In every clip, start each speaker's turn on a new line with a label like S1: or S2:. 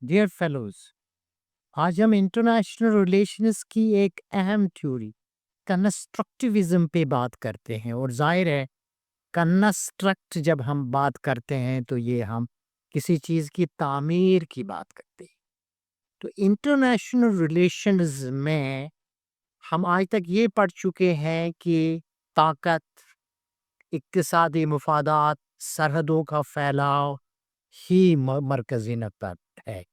S1: Dear fellows, आज हम international relations की एक अहम थ्योरी कंस्ट्रक्टिविज्म पे बात करते हैं। और जाहिर है, कंस्ट्रक्ट जब हम बात करते हैं तो ये हम किसी चीज़ की तामीर की बात करते हैं। तो इंटरनेशनल रिलेशंस में हम आज तक ये पढ़ चुके हैं कि ताकत, इक्तिसादी मुफादात, सरहदों का फैलाव ही मरकजी नकता है।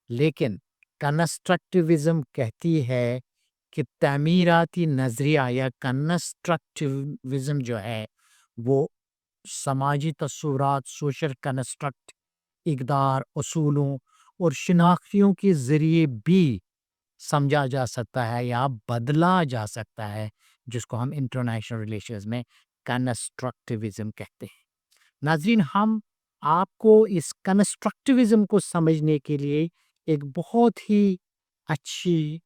S1: लेकिन कंस्ट्रक्टिविज्म कहती है कि तामीराती नज़रिया या कंस्ट्रक्टिविज्म जो है वो समाजी तस्वुरात, सोशल कंस्ट्रक्ट, इक़दार, उसूलों और शिनाख्तियों के ज़रिए भी समझा जा सकता है या बदला जा सकता है, जिसको हम इंटरनेशनल रिलेशंस में कंस्ट्रक्टिविज्म कहते हैं। नाज़रीन, हम आपको इस कंस्ट्रक्टिविज्म को समझने के लिए एक बहुत ही अच्छी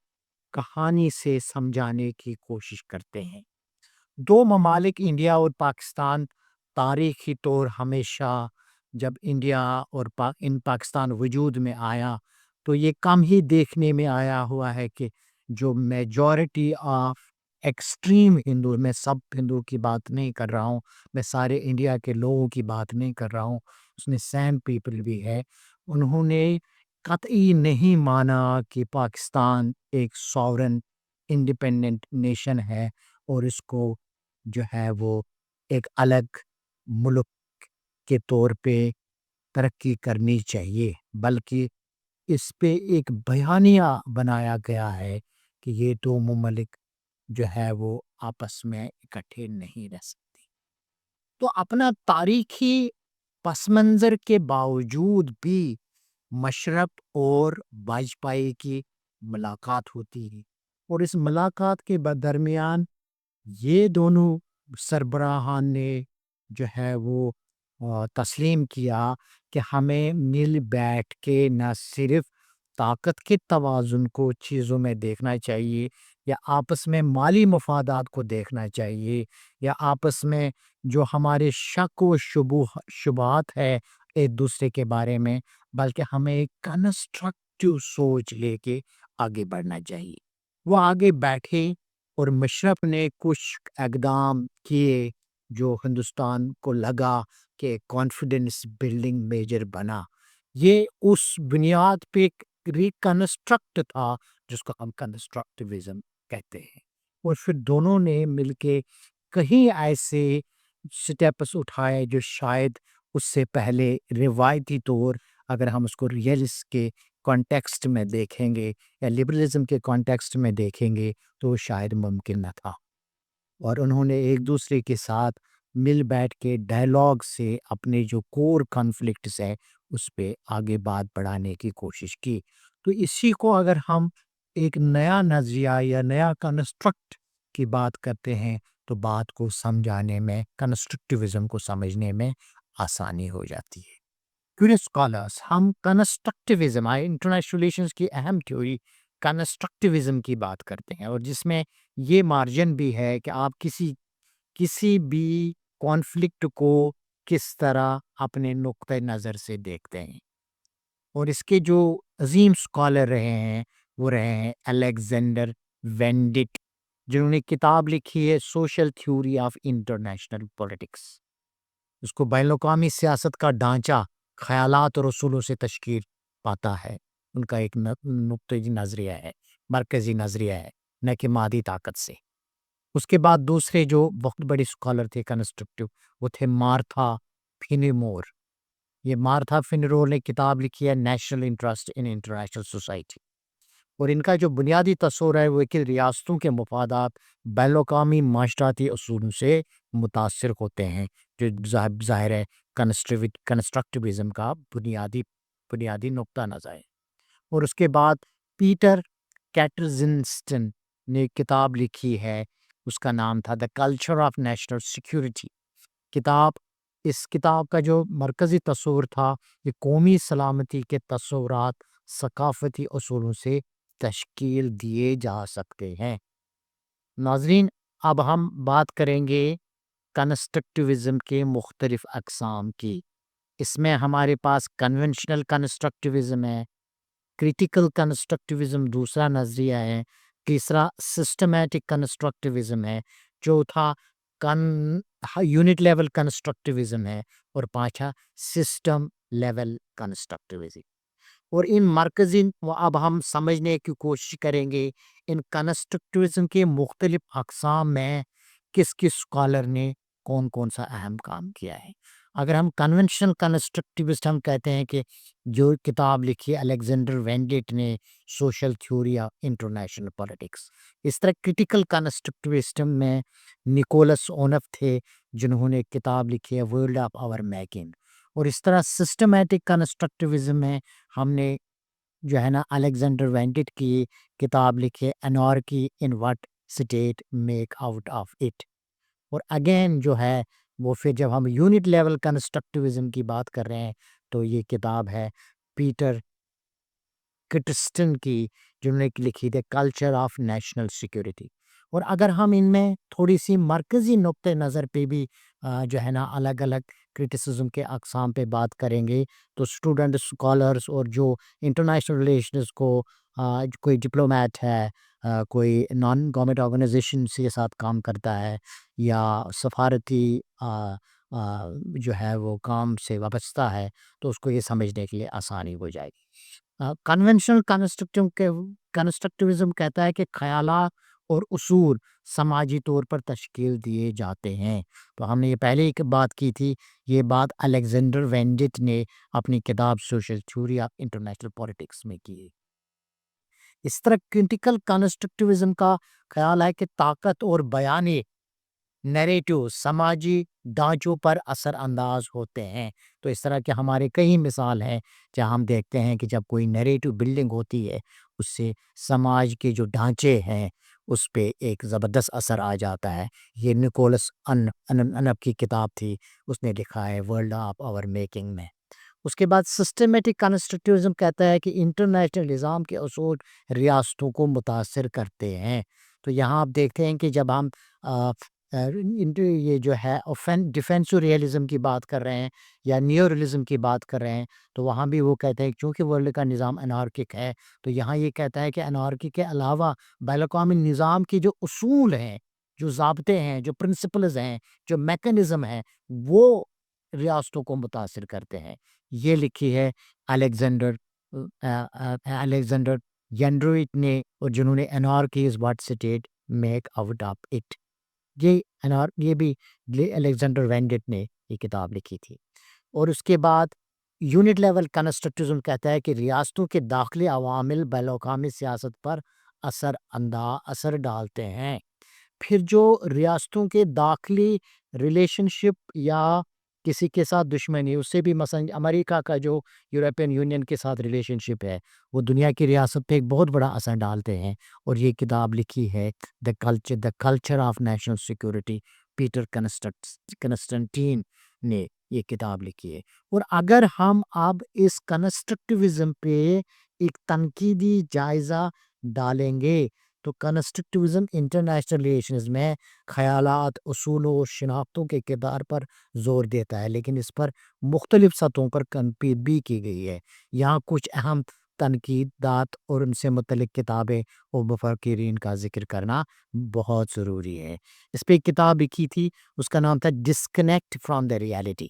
S1: कहानी से समझाने की कोशिश करते हैं। दो ममालिक इंडिया और पाकिस्तान तारीखी तौर हमेशा जब इंडिया और पाकिस्तान वजूद में आया तो ये कम ही देखने में आया हुआ है कि जो मेजॉरिटी ऑफ एक्सट्रीम हिंदू, मैं सब हिंदू की बात नहीं कर रहा हूँ, मैं सारे इंडिया के लोगों की बात नहीं कर रहा हूँ, उसमें सैम पीपल भी है, उन्होंने कतई नहीं माना कि पाकिस्तान एक सॉवरन इंडिपेंडेंट नेशन है और इसको जो है वो एक अलग मुल्क के तौर पे तरक्की करनी चाहिए, बल्कि इस पे एक बयानिया बनाया गया है कि ये दो ममालिक जो है वो आपस में इकट्ठे नहीं रह सकते। तो अपना तारीखी पस मंज़र के बावजूद भी मशरक़ और वाजपेयी की मुलाकात होती है और इस मुलाकात के दरमियान ये दोनों सरबराहान ने जो है वो तस्लीम किया कि हमें मिल बैठ के न सिर्फ ताकत के तवाज़ुन को चीज़ों में देखना चाहिए या आपस में माली मफादात को देखना चाहिए या आपस में जो हमारे शक व शुबहात है एक दूसरे के बारे में, बल्कि हमें एक कंस्ट्रक्टिव सोच लेके आगे बढ़ना चाहिए। वो आगे बैठे और मुशर्रफ ने कुछ इक़दाम किए जो हिंदुस्तान को लगा कि कॉन्फिडेंस बिल्डिंग मेजर बना। ये उस बुनियाद पे एक रिकंस्ट्रक्ट था जिसको हम कंस्ट्रक्टिविज्म कहते हैं। और फिर दोनों ने मिलके कहीं ऐसे स्टेप्स उठाए जो शायद उससे पहले रिवायती तौर, अगर हम उसको रियलिस्ट के कॉन्टेक्स्ट में देखेंगे या लिबरलिज्म के कॉन्टेक्स्ट में देखेंगे तो शायद मुमकिन न था। और उन्होंने एक दूसरे के साथ मिल बैठ के डायलॉग से अपने जो कोर कॉन्फ्लिक्ट्स है उस पे आगे बात बढ़ाने की कोशिश की। तो इसी को अगर हम एक नया नज़रिया या नया कंस्ट्रक्ट की बात करते हैं तो बात को समझाने में, कंस्ट्रक्टिविज्म को समझने में आसानी हो जाती है। क्यूरियस स्कॉलर्स, हम कंस्ट्रक्टिविज्म आए इंटरनेशनल रिलेशंस की अहम थ्योरी कंस्ट्रक्टिविज्म की बात करते हैं और जिसमें ये मार्जिन भी है कि आप किसी किसी भी कॉन्फ्लिक्ट को किस तरह अपने नुक्ते नज़र से देखते हैं। और इसके जो अजीम स्कॉलर रहे हैं वो रहे हैं अलेक्जेंडर वेंडिट, जिन्होंने किताब लिखी है social theory of international politics. उसको बैनुल-अक़वामी सियासत का ढांचा, ख़यालात और उसूलों से तश्कील पाता है। उनका एक नुक्ते नज़रिया है, मरकज़ी नज़रिया है, न कि मादी ताकत से। उसके बाद दूसरे जो बहुत बड़े स्कॉलर थे कंस्ट्रक्टिव, वो थे मार्था फिनेमोर। ये मार्था फिनेरोर ने किताब लिखी है national interest in international society. और इनका जो बुनियादी तस्वुर है वो कि रियासतों के मफादात बैनुल-अक़वामी माशराती उसूलों से मुतासिर होते हैं, जो ज़ाहिर है कंस्ट्रक्टिविज्म का बुनियादी बुनियादी नुक्ता नज़र है। और उसके बाद पीटर कैटरजिंस्टन ने किताब लिखी है, उसका नाम था the culture of national security. किताब इस किताब का जो मरकज़ी तस्वुर था, ये कौमी सलामती के तस्वुरात सकाफ़ती उसूलों से तश्कील दिए जा सकते हैं। नाज़रीन, अब हम बात करेंगे कंस्ट्रक्टिविज़्म के मुख्तलिफ़ अक़साम की। इसमें हमारे पास कन्वेंशनल कंस्ट्रक्टिविज़्म है, क्रिटिकल कंस्ट्रक्टिविज्म दूसरा नज़रिया है, तीसरा सिस्टमैटिक कंस्ट्रक्टिविज्म है, चौथा कन यूनिट लेवल कंस्ट्रक्टिविज्म है और पाँचवा सिस्टम लेवल कंस्ट्रक्टिविज्म। और इन मरकज़ी अब हम समझने की कोशिश करेंगे इन कंस्ट्रक्टिविज्म के मुख्तलिफ अक़साम में किस स्कॉलर ने कौन-कौन सा अहम काम किया है। अगर हम कन्वेंशनल कंस्ट्रक्टिविस्ट हम कहते हैं कि जो किताब लिखी अलेक्जेंडर वेंडिट ने social theory of international politics. इस तरह क्रिटिकल कंस्ट्रक्टिविस्ट में निकोलस ओनफ थे जिन्होंने किताब लिखी है वर्ल्ड ऑफ आवर मेकिंग। और इस तरह सिस्टमैटिक कंस्ट्रक्टिविज्म में हमने जो है ना अलेक्जेंडर वेंडिट की किताब लिखी है anarchy in what state make out of it. और अगेन जो है वो फिर जब हम यूनिट लेवल कंस्ट्रक्टिविज्म की बात कर रहे हैं तो ये किताब है पीटर किटस्टन की जिन्होंने लिखी थी कल्चर ऑफ नेशनल सिक्योरिटी। और अगर हम इनमें थोड़ी सी मरकज़ी नुक्ते नज़र पे भी जो है ना अलग अलग क्रिटिसिज्म के अक़साम पे बात करेंगे तो स्टूडेंट स्कॉलर्स और जो इंटरनेशनल रिलेशंस को कोई डिप्लोमेट है, कोई नॉन गवर्नमेंट ऑर्गेनाइजेशन के साथ काम करता है या सफारती जो है वो काम से वाबस्ता है तो उसको ये समझने के लिए आसानी हो जाएगी। कन्वेंशनल कंस्ट्रक्टिविज्म कहता है कि ख़यालात और उसूल समाजी तौर पर तश्कील दिए जाते हैं। तो हमने ये पहले एक बात की थी, ये बात अलेक्जेंडर वेंडिट ने अपनी किताब social theory of international politics में की है। इस तरह क्रिटिकल कंस्ट्रक्टिविज्म का ख्याल है कि ताकत और बयानी नैरेटिव समाजी ढांचों पर असर अंदाज होते हैं। तो इस तरह के हमारे कई मिसाल हैं जहाँ हम देखते हैं कि जब कोई नैरेटिव बिल्डिंग होती है उससे समाज के जो ढांचे हैं उस पे एक ज़बरदस्त असर आ जाता है। ये निकोलस अनब की किताब थी, उसने लिखा है वर्ल्ड ऑफ आवर मेकिंग में। उसके बाद सिस्टमेटिक कंस्ट्रक्टिविज्म कहता है कि इंटरनेशनल निज़ाम के असूल रियासतों को मुतासर करते हैं। तो यहाँ आप देखते हैं कि जब हम अ, ये जो है डिफेंसिव रियलिज्म की बात कर रहे हैं या नियो रियलिज्म की बात कर रहे हैं तो वहाँ भी वो कहते हैं कि चूँकि वर्ल्ड का निज़ाम अनार्किक है तो यहाँ ये कहता है कि अनार्की के अलावा बैनुल-अक़वामी निज़ाम के जो उसूल हैं, जो ज़ाब्ते हैं, जो प्रिंसिपल्स हैं, जो मैकेनिज़्म हैं, वो रियासतों को मुतासिर करते हैं। ये लिखी है अलेक्जेंडर अलेक्जेंडर येंड्रोइट ने और जिन्होंने anarchy is what state make out of it. ये भी अलेक्जेंडर वेंडिट ने ये किताब लिखी थी। और उसके बाद यूनिट लेवल कंस्ट्रक्टिविज्म कहता है कि रियासतों के दाखिली अवामिल बैनुल-अक़वामी सियासत पर असर डालते हैं। फिर जो रियासतों के दाखिली रिलेशनशिप या किसी के साथ दुश्मनी उससे भी मसलन अमेरिका का जो यूरोपियन यूनियन के साथ रिलेशनशिप है वो दुनिया की रियासत पे एक बहुत बड़ा असर डालते हैं। और ये किताब लिखी है the culture of national security, Peter Constantine ने ये किताब लिखी है। और अगर हम अब इस कंस्ट्रक्टिविज्म पे एक तनकीदी जायज़ा डालेंगे तो कंस्ट्रक्टिविज्म इंटरनेशनल रिलेशंस में ख़यालात, उसूलों और शिनाख्तों के किरदार पर ज़ोर देता है, लेकिन इस पर मुख्तलिफ सतहों पर तनकीद भी की गई है। यहाँ कुछ अहम तनकीदात और उनसे मुतल्लिक़ किताबें और मुफ़क्किरीन का ज़िक्र करना बहुत ज़रूरी है। इस पे एक किताब लिखी थी, उसका नाम था डिस्कनेक्ट फ्रॉम द रियलिटी।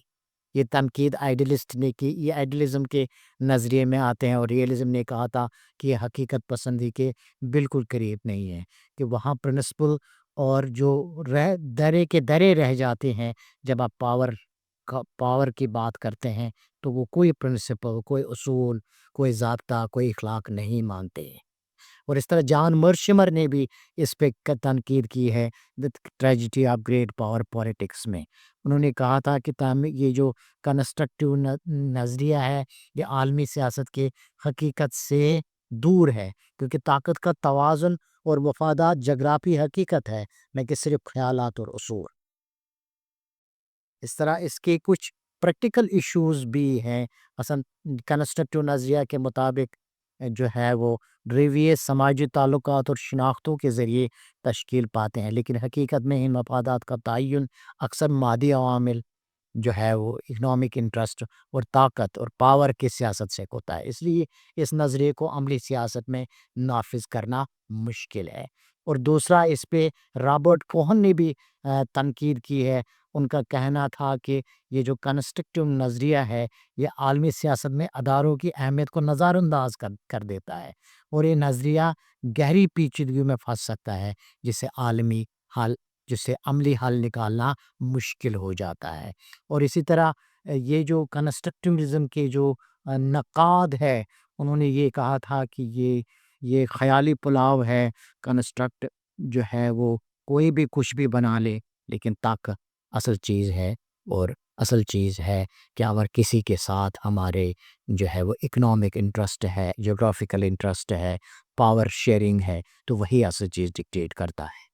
S1: ये तनकीद आइडियलिस्ट ने की, ये आइडियलिज़्म के नज़रिए में आते हैं और रियलिज़्म ने कहा था कि ये हकीकत पसंदी के बिल्कुल करीब नहीं है, कि वहाँ प्रिंसिपल और जो दरे के दरे रह जाते हैं जब आप पावर की बात करते हैं तो वो कोई प्रिंसिपल, कोई उसूल, कोई ज़ाब्ता, कोई इख़लाक़ नहीं मानते। और इस तरह जॉन मर्शमर ने भी इस पे तनकीद की है the tragedy of great power politics में। उन्होंने कहा था कि ये जो कंस्ट्रक्टिव नज़रिया है ये आलमी सियासत के हकीकत से दूर है, क्योंकि ताकत का तवाज़ुन और मफादात जगराफी हकीकत है, न कि सिर्फ ख्यालात और उसूल। इस तरह इसके कुछ प्रैक्टिकल इश्यूज़ भी हैं। असल कंस्ट्रक्टिव नज़रिया के मुताबिक जो है वो ड्रीवियस समाजी ताल्लुकात और शिनाख्तों के ज़रिए तश्कील पाते हैं, लेकिन हकीकत में इन मफादात का तयन अक्सर मादी अवामिल جو ہے وہ اکنامک انٹرسٹ اور طاقت اور پاور کی سیاست سے ہوتا ہے، اس لیے اس نظریے کو عملی سیاست میں نافذ کرنا مشکل ہے۔ اور دوسرا اس پہ رابرٹ کوہن نے بھی تنقید کی ہے، ان کا کہنا تھا کہ یہ جو کنسٹرکٹیو نظریہ ہے یہ عالمی سیاست میں اداروں کی اہمیت کو نظر انداز کر دیتا ہے، اور یہ نظریہ گہری پیچیدگیوں میں پھنس سکتا ہے حل جس سے عملی حل نکالنا مشکل ہو جاتا ہے۔ اور اسی طرح یہ جو کنسٹرکٹیوزم کے جو نقاد ہے انہوں نے یہ کہا تھا کہ یہ خیالی پلاؤ ہے، کنسٹرکٹ جو ہے وہ کوئی بھی کچھ بھی بنا لے، لیکن تک اصل چیز ہے، اور اصل چیز ہے کہ اگر کسی کے ساتھ ہمارے جو ہے وہ اکنامک انٹرسٹ ہے، جغرافیکل انٹرسٹ ہے، پاور شیئرنگ ہے، تو وہی اصل چیز ڈکٹیٹ کرتا ہے۔